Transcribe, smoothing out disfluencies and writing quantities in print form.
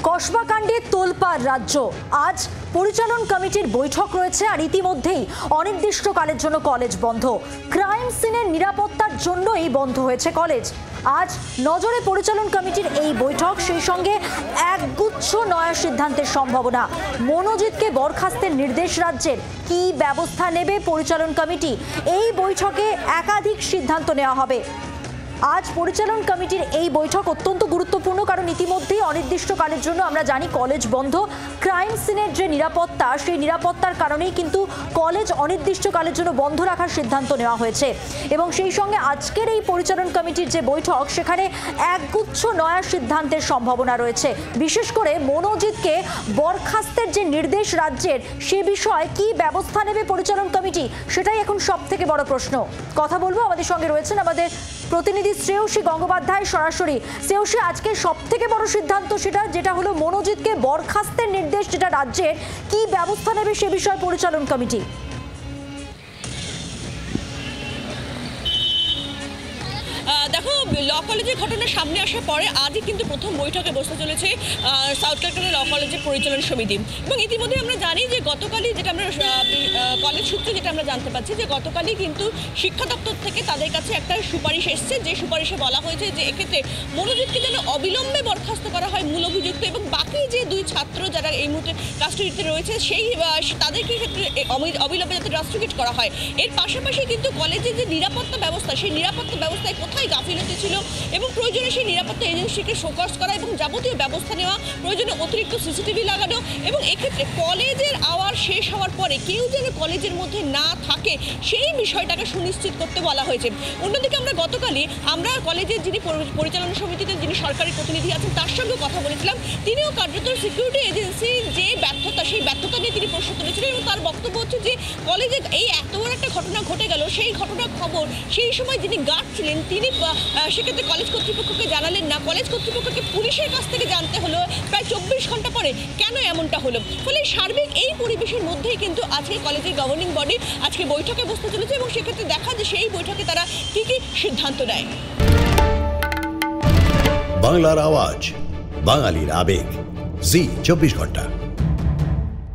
কসবা কাণ্ডে তোলপাড় রাজ্য। আজ পরিচালন কমিটির বৈঠক রয়েছে আর ইতিমধ্যেই অনির্দিষ্টকালের জন্য কলেজ বন্ধ। ক্রাইম সিনের নিরাপত্তার জন্যই বন্ধ হয়েছে কলেজ। আজ নজরে পরিচালন কমিটির এই বৈঠক, সেই সঙ্গে একগুচ্ছ নয়া সিদ্ধান্তের সম্ভাবনা। মনোজিৎকে বরখাস্তের নির্দেশ রাজ্যের, কি ব্যবস্থা নেবে পরিচালন কমিটি? এই বৈঠকে একাধিক সিদ্ধান্ত নেওয়া হবে। আজ পরিচালন কমিটির এই বৈঠক অত্যন্ত গুরুত্বপূর্ণ, কারণ ইতিমধ্যেই অনির্দিষ্টকালের জন্য আমরা জানি কলেজ বন্ধ। ক্রাইম সিনের যে নিরাপত্তা, সেই নিরাপত্তার কারণেই কিন্তু কলেজ অনির্দিষ্টকালের জন্য বন্ধ রাখার সিদ্ধান্ত নেওয়া হয়েছে। এবং সেই সঙ্গে আজকের এই পরিচালন কমিটির যে বৈঠক, সেখানে একগুচ্ছ নয়া সিদ্ধান্তের সম্ভাবনা রয়েছে। বিশেষ করে মনোজিৎকে বরখাস্তের যে নির্দেশ রাজ্যের, সে বিষয়ে কি ব্যবস্থা নেবে পরিচালন কমিটি, সেটাই এখন সব থেকে বড় প্রশ্ন। কথা বলবো, আমাদের সঙ্গে রয়েছেন আমাদের প্রতিনিধি শ্রেয়সী গঙ্গোপাধ্যায় সরাসরি। শ্রেয়সী, আজকে সব থেকে বড় সিদ্ধান্ত যেটা হলো মনোজিৎকে বরখাস্তের নির্দেশ যেটা রাজ্যের, কি ব্যবস্থা নেবে সে বিষয়ে পরিচালন কমিটি? দেখো, ল কলেজের ঘটনা সামনে আসার পরে আজই কিন্তু প্রথম বৈঠকে বসতে চলেছে সাউথ ক্যালকাটা ল কলেজের পরিচালন সমিতি। এবং ইতিমধ্যে আমরা জানি যে গতকালই, যেটা আমরা কলেজ সূত্রে যেটা আমরা জানতে পারছি, যে গতকালই কিন্তু শিক্ষা দপ্তর থেকে তাদের কাছে একটা সুপারিশ এসছে, যে সুপারিশে বলা হয়েছে যে এক্ষেত্রে মনোজিৎকে যেন অবিলম্বে বরখাস্ত করা হয় মূল অভিযুক্ত, এবং বাকি যে দুই ছাত্র যারা এই মুহূর্তে কাস্টডিতে রয়েছে তাদেরকে ক্ষেত্রে অবিলম্বে যাতে রাস্ট্রিকেট করা হয়। এর পাশাপাশি কিন্তু কলেজের যে নিরাপত্তা ব্যবস্থা, সেই নিরাপত্তা ব্যবস্থায় কোথায় গাফিলতি ছিল এবং প্রয়োজনে সেই নিরাপত্তা এজেন্সিকে ফোকাস করা এবং যাবতীয় ব্যবস্থা নেওয়া, প্রয়োজনে অতিরিক্ত সিসিটিভি লাগানো, এবং এক্ষেত্রে কলেজের আওয়ার শেষ হওয়ার পরে কেউ যেন কলেজের মধ্যে না থাকে সেই বিষয়টাকে সুনিশ্চিত করতে বলা হয়েছে। অন্যদিকে আমরা গতকালই কলেজের যিনি পরিচালনা সমিতিতে যিনি সরকারি প্রতিনিধি আছেন তার সঙ্গে কথা বলেছিলাম। তিনিও কার্যত সিকিউরিটি এজেন্সির যে ব্যর্থতা, সেই ব্যর্থতা নিয়ে তিনি প্রশ্ন তুলেছিলেন, এবং তার বক্তব্য হচ্ছে যে কলেজে এই এত বড় একটা ঘটনা ঘটে গেল, সেই ঘটনার খবর সেই সময় যিনি গার্ড ছিলেন তিনি সেক্ষেত্রে কলেজ কর্তৃপক্ষকে জানালেন না। কলেজ কর্তৃপক্ষকে পুলিশের কাছ থেকে জানতে হলো প্রায় 24 ঘন্টা পরে। কেন এমনটা হলো? ফলে সার্বিক এই পরিবেশের মধ্যেই কিন্তু আজকে কলেজের গভর্নিং বডি আজকে বৈঠকে বসতে চলেছে, এবং সেক্ষেত্রে দেখা যে সেই বৈঠকে তারা কি কি সিদ্ধান্ত নেয়। বাংলার আওয়াজ, বাঙালির আবেগ, জি 24 ঘন্টা।